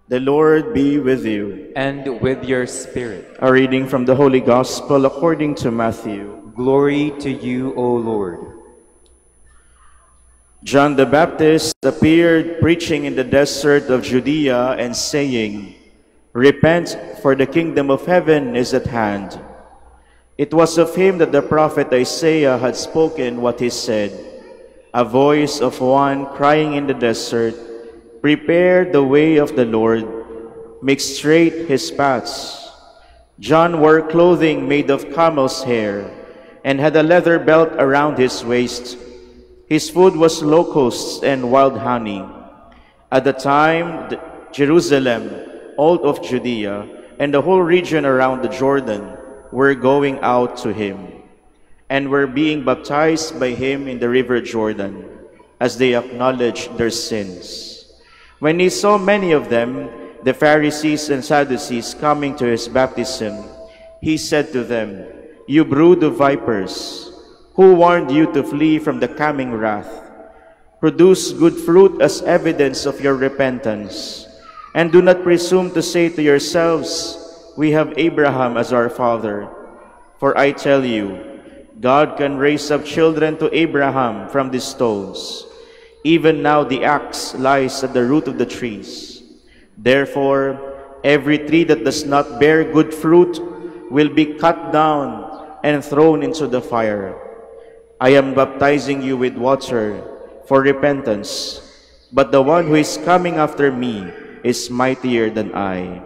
The Lord be with you. And with your spirit. A reading from the Holy Gospel according to Matthew. Glory to you, O Lord. John the Baptist appeared preaching in the desert of Judea and saying, "Repent, for the kingdom of heaven is at hand." It was of him that the prophet Isaiah had spoken what he said, "A voice of one crying in the desert, prepare the way of the Lord, make straight his paths." John wore clothing made of camel's hair and had a leather belt around his waist. His food was locusts and wild honey. At the time, Jerusalem, all of Judea, and the whole region around the Jordan were going out to him, and were being baptized by him in the river Jordan, as they acknowledged their sins. When he saw many of them, the Pharisees and Sadducees, coming to his baptism, he said to them, "You brood of vipers, who warned you to flee from the coming wrath? Produce good fruit as evidence of your repentance, and do not presume to say to yourselves, 'We have Abraham as our father.' For I tell you, God can raise up children to Abraham from these stones. Even now the axe lies at the root of the trees. Therefore, every tree that does not bear good fruit will be cut down and thrown into the fire. I am baptizing you with water for repentance, but the one who is coming after me is mightier than I.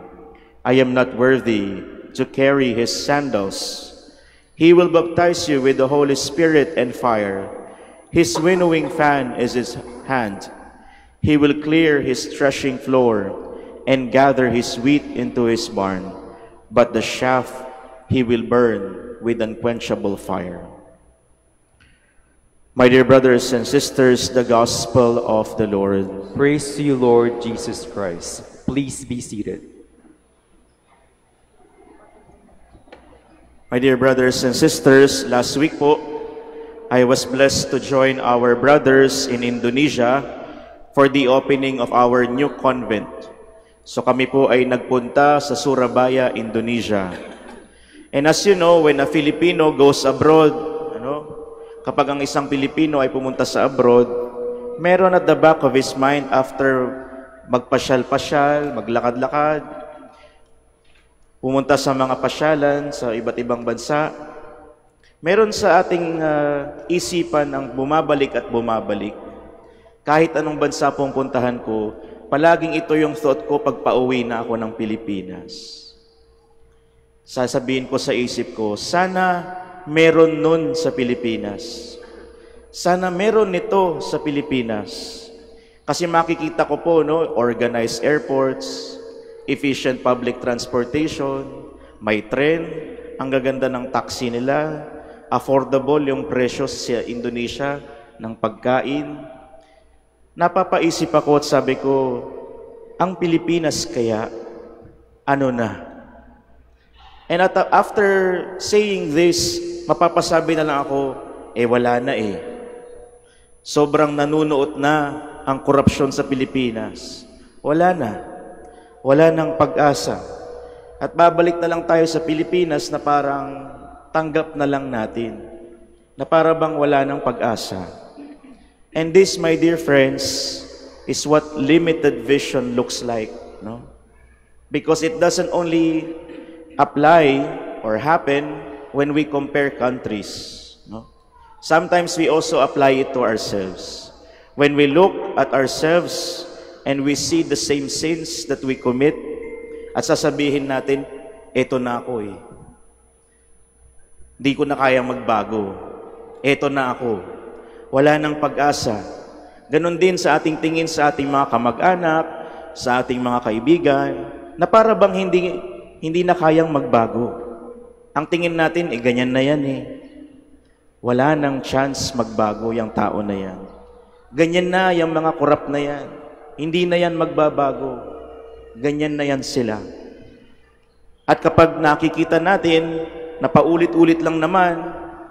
I am not worthy to carry his sandals. He will baptize you with the Holy Spirit and fire. His winnowing fan is his hand. He will clear his threshing floor and gather his wheat into his barn, but the chaff he will burn with unquenchable fire." My dear brothers and sisters, the Gospel of the Lord. Praise to you, Lord Jesus Christ. Please be seated. My dear brothers and sisters, last week po, I was blessed to join our brothers in Indonesia for the opening of our new convent. So kami po ay nagpunta sa Surabaya, Indonesia. And as you know, when a Filipino goes abroad, kapag ang isang Pilipino ay pumunta sa abroad, meron at the back of his mind after magpasyal-pasyal, maglakad-lakad, pumunta sa mga pasyalan sa iba't ibang bansa, meron sa ating isipan ang bumabalik at bumabalik. Kahit anong bansa pong puntahan ko, palaging ito yung thought ko pag pauwi na ako ng Pilipinas. Sasabihin ko sa isip ko, sana meron nun sa Pilipinas. Sana meron nito sa Pilipinas. Kasi makikita ko po, organized airports, efficient public transportation, may train, ang gaganda ng taxi nila, affordable yung presyo sa Indonesia ng pagkain. Napapaisip ako at sabi ko, ang Pilipinas kaya, ano na? And after saying this, mapapasabi na lang ako, wala na Sobrang nanunuot na ang korupsyon sa Pilipinas. Wala na. Wala nang pag-asa. At babalik na lang tayo sa Pilipinas na parang tanggap na lang natin. Na para bang wala nang pag-asa. And this, my dear friends, is what limited vision looks like. Because it doesn't only apply or happen when we compare countries. Sometimes we also apply it to ourselves. When we look at ourselves and we see the same sins that we commit, at sasabihin natin, eto na ako Di ko na kayang magbago. Eto na ako. Wala nang pag-asa. Ganon din sa ating tingin sa ating mga kamag-anak, sa ating mga kaibigan, na para bang hindi na kayang magbago. Ang tingin natin, ganyan na yan Wala nang chance magbago yung tao na yan. Ganyan na yung mga korap na yan. Hindi na yan magbabago. Ganyan na yan sila. At kapag nakikita natin na paulit-ulit lang naman,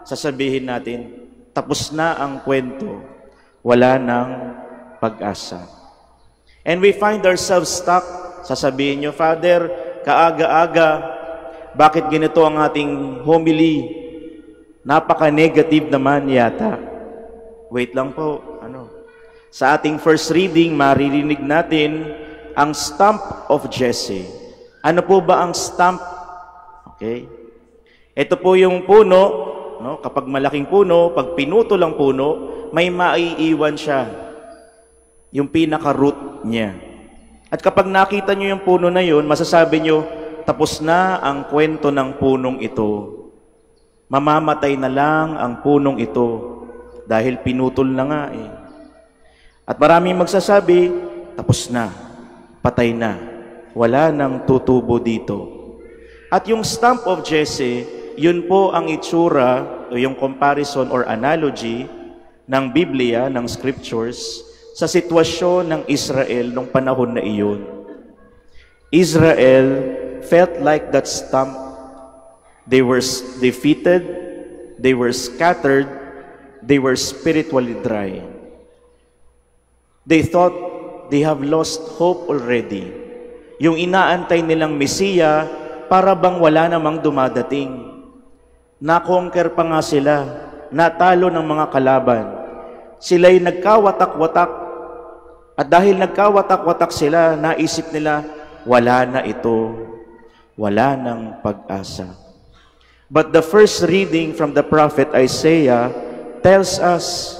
sasabihin natin, tapos na ang kwento. Wala nang pag-asa. And we find ourselves stuck Sasabihin nyo, Father, kaaga-aga, bakit ganito ang ating homily? Napaka-negative naman yata. Wait lang po. Sa ating first reading, maririnig natin ang stump of Jesse. Ano po ba ang stump? Okay. Ito po yung puno, no? Kapag malaking puno, pag pinutol ang puno, may maiiwan siya. Yung pinaka-root niya. At kapag nakita nyo yung puno na yun, masasabi nyo, tapos na ang kwento ng punong ito. Mamamatay na lang ang punong ito dahil pinutol na nga eh. At maraming magsasabi, tapos na, patay na, wala nang tutubo dito. At yung stump of Jesse, yun po ang itsura o yung comparison or analogy ng Biblia, ng scriptures, sa sitwasyon ng Israel nung panahon na iyon. Israel felt like that stump. They were defeated, they were scattered, they were spiritually dry. They thought they have lost hope already. Yung inaantay nilang Mesiya, para bang wala namang dumadating. Na-conquer pa nga sila, natalo ng mga kalaban. Sila'y nagkawatak-watak. At dahil nagkawatak-watak sila, naisip nila, wala na ito. Wala nang pag-asa. But the first reading from the prophet Isaiah tells us,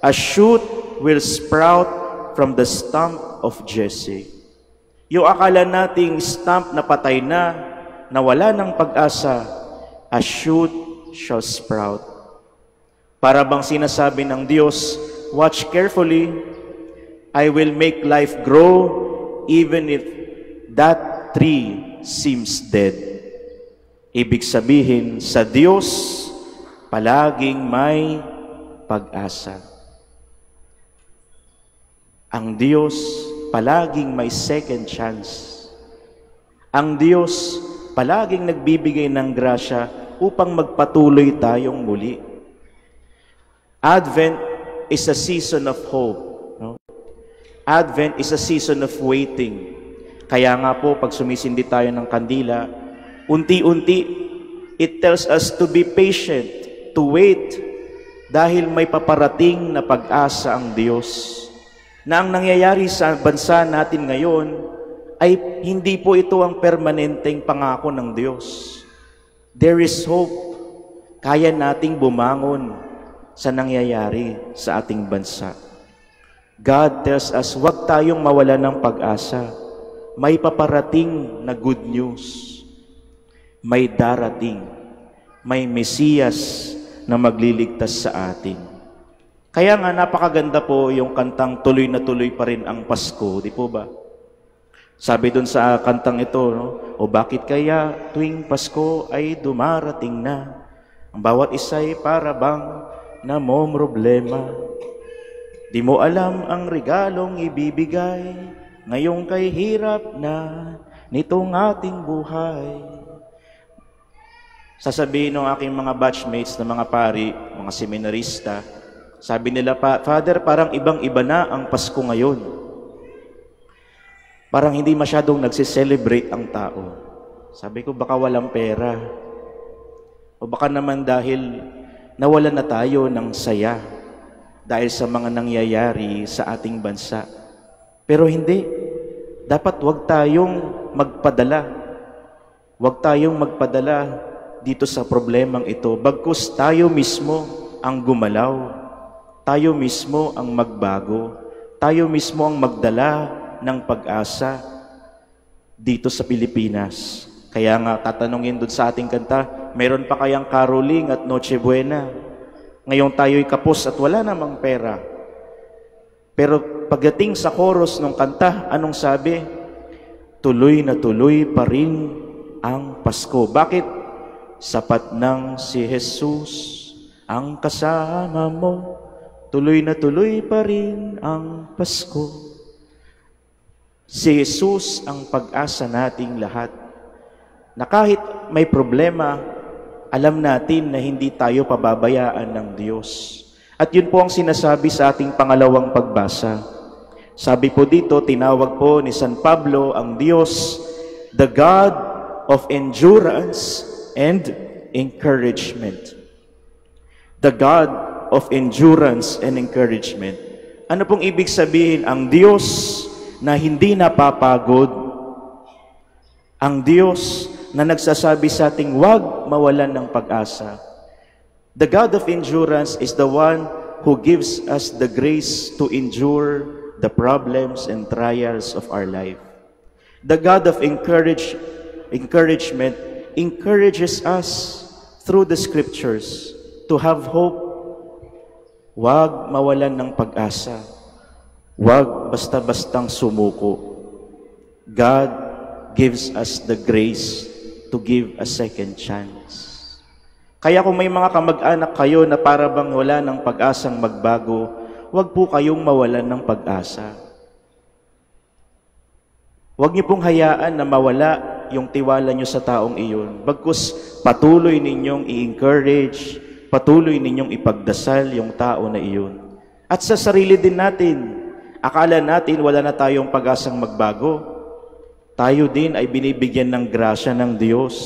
a shoot will sprout from the stump of Jesse. Yung akala nating stump na patay na wala ng pag-asa, a shoot shall sprout. Para bang sinasabi ng Diyos, watch carefully, I will make life grow even if that tree seems dead. Ibig sabihin, sa Diyos, palaging may pag-asa. Ang Diyos, palaging may second chance. Ang Diyos, palaging nagbibigay ng grasya upang magpatuloy tayong muli. Advent is a season of hope. Advent is a season of waiting. Kaya nga po, pag sumisindi tayo ng kandila, unti-unti, it tells us to be patient, to wait, dahil may paparating na pag-asa ang Diyos. Na ang nangyayari sa bansa natin ngayon, ay hindi po ito ang permanenteng pangako ng Diyos. There is hope. Kaya nating bumangon sa nangyayari sa ating bansa. God tells us, huwag tayong mawala ng pag-asa. May paparating na good news. May darating. May Mesiyas na magliligtas sa atin. Kaya nga napakaganda po yung kantang tuloy na tuloy pa rin ang Pasko, di po ba? Sabi dun sa kantang ito, no? O bakit kaya tuwing Pasko ay dumarating na? Ang bawat isa'y para bang namomroblema. Di mo alam ang regalong ibibigay, ngayong kay hirap na nitong ating buhay. Sasabihin ng aking mga batchmates na mga pari, mga seminarista, sabi nila, Father, parang ibang-iba na ang Pasko ngayon. Parang hindi masyadong nagsiselebrate ang tao. Sabi ko, baka walang pera. O baka naman dahil nawalan na tayo ng saya dahil sa mga nangyayari sa ating bansa. Pero hindi. Dapat wag tayong magpadala. Wag tayong magpadala dito sa problemang ito. Bagkus tayo mismo ang gumalaw. Tayo mismo ang magbago. Tayo mismo ang magdala ng pag-asa dito sa Pilipinas. Kaya nga tatanungin doon sa ating kanta, meron pa kayang caroling at Noche Buena? Ngayon tayo'y kapos at wala namang pera. Pero pagdating sa chorus ng kanta, anong sabi? Tuloy na tuloy pa rin ang Pasko. Bakit? Sapat nang si Jesus ang kasama mo. Tuloy na tuloy pa rin ang Pasko. Si Jesus ang pag-asa nating lahat. Na kahit may problema, alam natin na hindi tayo pababayaan ng Diyos. At yun po ang sinasabi sa ating pangalawang pagbasa. Sabi po dito, tinawag po ni San Pablo ang Diyos, the God of endurance and encouragement. The God of endurance and encouragement. Ano pong ibig sabihin? Ang Diyos na hindi napapagod. Ang Diyos na nagsasabi sa ating huwag mawalan ng pag-asa. The God of endurance is the one who gives us the grace to endure the problems and trials of our life. The God of encouragement encourages us through the scriptures to have hope. Huwag mawalan ng pag-asa. Huwag basta-bastang sumuko. God gives us the grace to give a second chance. Kaya kung may mga kamag-anak kayo na para bang wala ng pag-asang magbago, huwag po kayong mawalan ng pag-asa. Huwag niyo pong hayaan na mawala yung tiwala niyo sa taong iyon. Bagkus patuloy ninyong i-encourage, patuloy ninyong ipagdasal yung tao na iyon. At sa sarili din natin, akala natin wala na tayong pag-asang magbago. Tayo din ay binibigyan ng grasya ng Diyos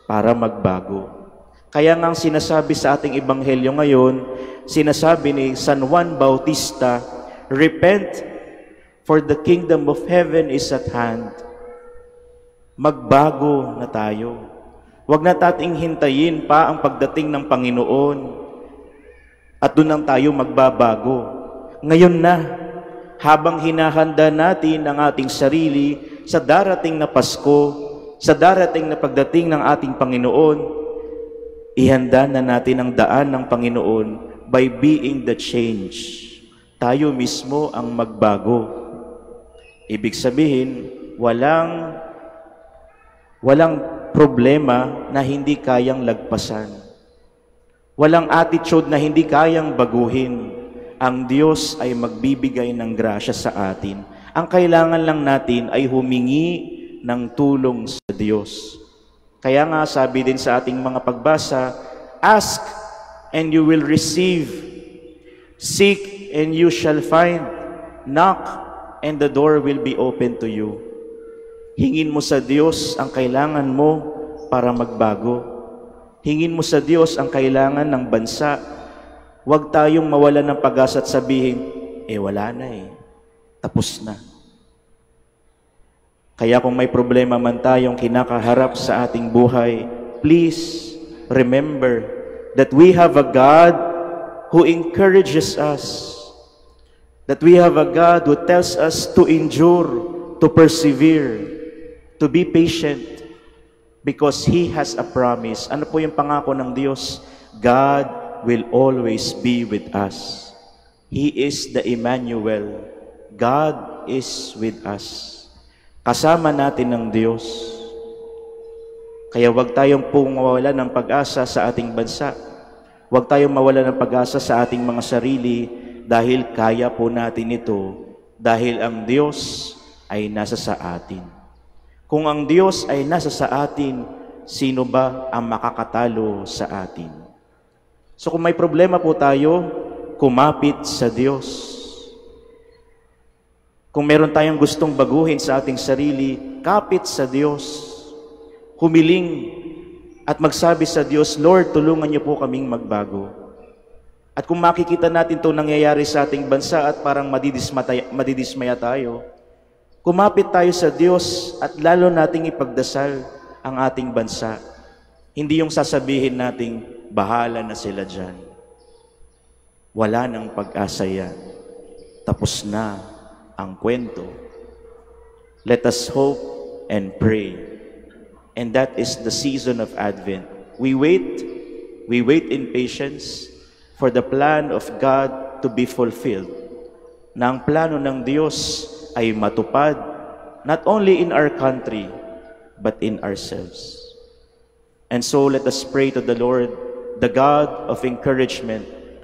para magbago. Kaya nga ang sinasabi sa ating ebanghelyo ngayon, sinasabi ni San Juan Bautista, repent, for the kingdom of heaven is at hand. Magbago na tayo. Huwag na tating hintayin pa ang pagdating ng Panginoon at doon lang tayo magbabago. Ngayon na, habang hinahanda natin ang ating sarili sa darating na Pasko, sa darating na pagdating ng ating Panginoon, ihanda na natin ang daan ng Panginoon by being the change. Tayo mismo ang magbago. Ibig sabihin, walang problema na hindi kayang lagpasan. Walang attitude na hindi kayang baguhin. Ang Diyos ay magbibigay ng grasya sa atin. Ang kailangan lang natin ay humingi ng tulong sa Diyos. Kaya nga sabi din sa ating mga pagbasa, ask and you will receive. Seek and you shall find. Knock and the door will be open to you. Hingin mo sa Diyos ang kailangan mo para magbago. Hingin mo sa Diyos ang kailangan ng bansa. Huwag tayong mawalan ng pag-asa at sabihin, wala na tapos na. Kaya kung may problema man tayong kinakaharap sa ating buhay, please remember that we have a God who encourages us. That we have a God who tells us to endure, to persevere, to be patient, because He has a promise. Ano po yung pangako ng Diyos? God will always be with us. He is the Emmanuel. God is with us. Kasama natin ng Diyos. Kaya huwag tayong pong mawalan ng pag-asa sa ating bansa. Huwag tayong mawalan ng pag-asa sa ating mga sarili dahil kaya po natin ito dahil ang Diyos ay nasa sa atin. Kung ang Diyos ay nasa sa atin, sino ba ang makakatalo sa atin? So kung may problema po tayo, kumapit sa Diyos. Kung meron tayong gustong baguhin sa ating sarili, kapit sa Diyos. Humiling at magsabi sa Diyos, Lord, tulungan niyo po kaming magbago. At kung makikita natin itong nangyayari sa ating bansa at parang madidismaya tayo, kumapit tayo sa Diyos at lalo nating ipagdasal ang ating bansa. Hindi yung sasabihin nating, bahala na sila dyan. Wala nang pag-asa yan. Tapos na ang kwento. Let us hope and pray. And that is the season of Advent. We wait in patience for the plan of God to be fulfilled. Na ang plano ng Diyos ay matupad, not only in our country, but in ourselves. And so let us pray to the Lord, the God of encouragement,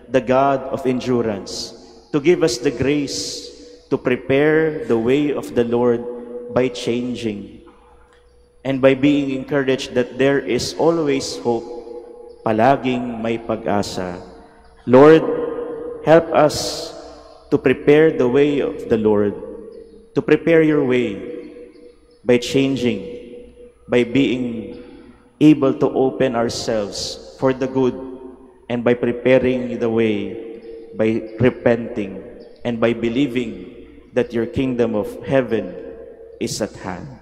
the God of endurance, to give us the grace to prepare the way of the Lord by changing and by being encouraged that there is always hope, palaging may pag-asa. Lord, help us to prepare the way of the Lord, to prepare your way by changing, by being able to open ourselves for the good, and by preparing the way, by repenting, and by believing that your kingdom of heaven is at hand.